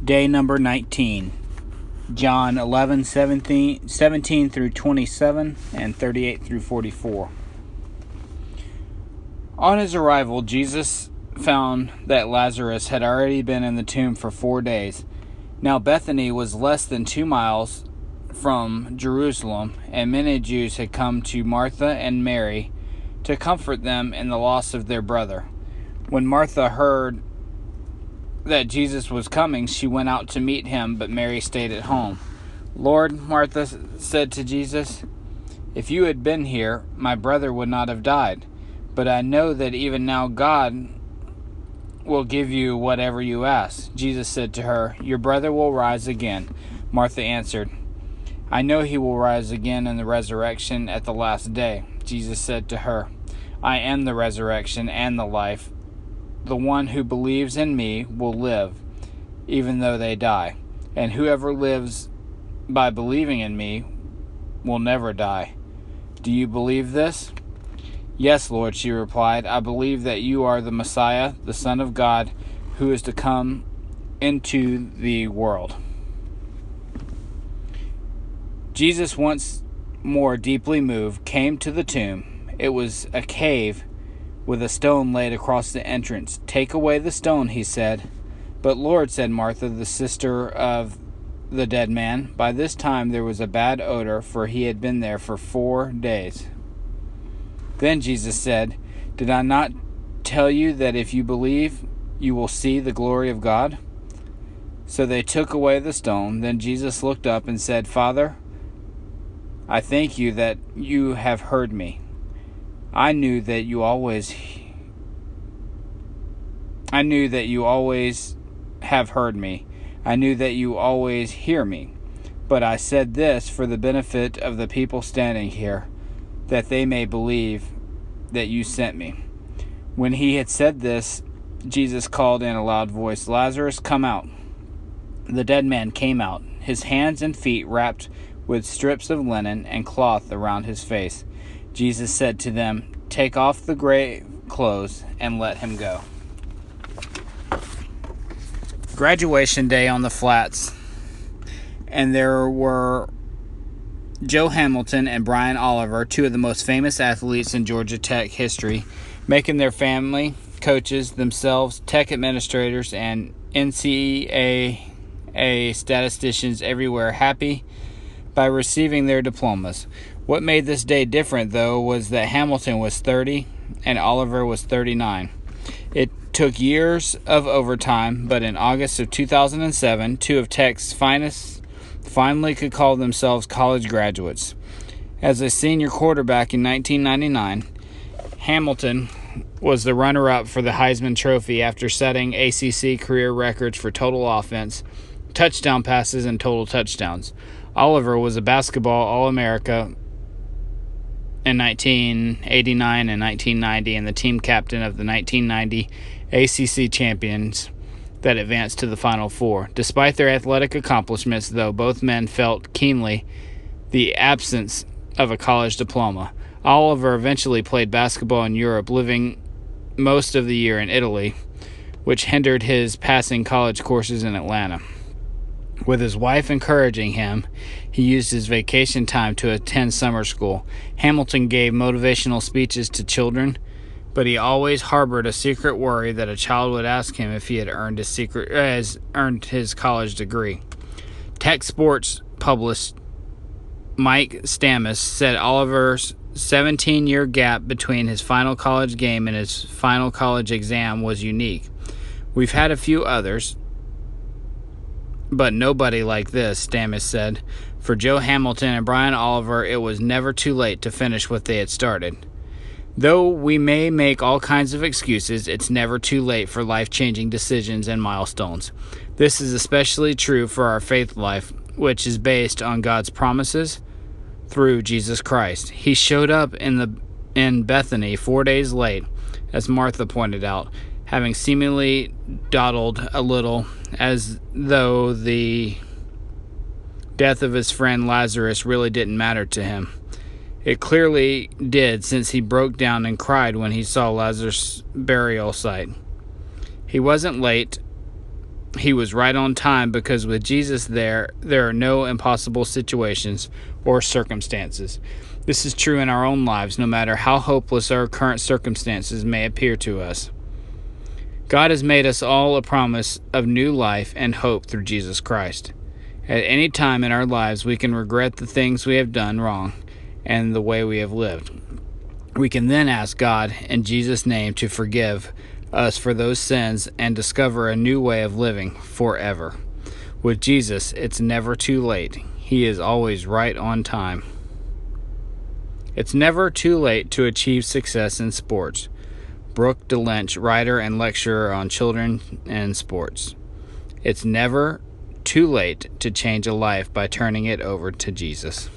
Day number 19. John 11:17 through 27 and 38 through 44. On his arrival, Jesus found that Lazarus had already been in the tomb for 4 days. Now Bethany was less than 2 miles from Jerusalem, and many Jews had come to Martha and Mary to comfort them in the loss of their brother. When Martha heard that Jesus was coming, she went out to meet him, but Mary stayed at home. "Lord," Martha said to Jesus, "if you had been here, my brother would not have died. But I know that even now God will give you whatever you ask." Jesus said to her, "Your brother will rise again." Martha answered, "I know he will rise again in the resurrection at the last day." Jesus said to her, "I am the resurrection and the life. The one who believes in me will live, even though they die. And whoever lives by believing in me will never die. Do you believe this?" "Yes, Lord," she replied. "I believe that you are the Messiah, the Son of God, who is to come into the world." Jesus, once more deeply moved, came to the tomb. It was a cave with a stone laid across the entrance. "Take away the stone," he said. "But Lord," said Martha, the sister of the dead man, by this time there was a bad odor, for he had been there for 4 days. Then Jesus said, "Did I not tell you that if you believe, you will see the glory of God?" So they took away the stone. Then Jesus looked up and said, "Father, I thank you that you have heard me. I knew that you always have heard me. I knew that you always hear me. But I said this for the benefit of the people standing here, that they may believe that you sent me." When he had said this, Jesus called in a loud voice, "Lazarus, come out." The dead man came out, his hands and feet wrapped with strips of linen and cloth around his face. Jesus said to them, "Take off the grave clothes and let him go." Graduation day on the flats, and there were Joe Hamilton and Brian Oliver, two of the most famous athletes in Georgia Tech history, making their family, coaches, themselves, tech administrators, and NCAA statisticians everywhere happy by receiving their diplomas. What made this day different, though, was that Hamilton was 30 and Oliver was 39. It took years of overtime, but in August of 2007, two of Tech's finest finally could call themselves college graduates. As a senior quarterback in 1999, Hamilton was the runner-up for the Heisman Trophy after setting ACC career records for total offense, touchdown passes, and total touchdowns. Oliver was a basketball All-America in 1989 and 1990 and the team captain of the 1990 ACC champions that advanced to the Final Four. Despite their athletic accomplishments, though, both men felt keenly the absence of a college diploma. Oliver eventually played basketball in Europe, living most of the year in Italy, which hindered his passing college courses in Atlanta. With his wife encouraging him, he used his vacation time to attend summer school. Hamilton gave motivational speeches to children, but he always harbored a secret worry that a child would ask him if he had earned his college degree. Tech Sports published Mike Stammis said Oliver's 17-year gap between his final college game and his final college exam was unique. "We've had a few others, but nobody like this," Stammis said. For Joe Hamilton and Brian Oliver, it was never too late to finish what they had started. Though we may make all kinds of excuses, it's never too late for life-changing decisions and milestones. This is especially true for our faith life, which is based on God's promises through Jesus Christ. He showed up in Bethany 4 days late, as Martha pointed out, having seemingly dawdled a little, as though the death of his friend Lazarus really didn't matter to him. It clearly did, since he broke down and cried when he saw Lazarus' burial site. He wasn't late, he was right on time, because with Jesus there are no impossible situations or circumstances. This is true in our own lives, no matter how hopeless our current circumstances may appear to us. God has made us all a promise of new life and hope through Jesus Christ. At any time in our lives, we can regret the things we have done wrong and the way we have lived. We can then ask God in Jesus' name to forgive us for those sins and discover a new way of living forever. With Jesus, it's never too late. He is always right on time. It's never too late to achieve success in sports. Brooke DeLynch, writer and lecturer on children and sports. It's never too late to change a life by turning it over to Jesus.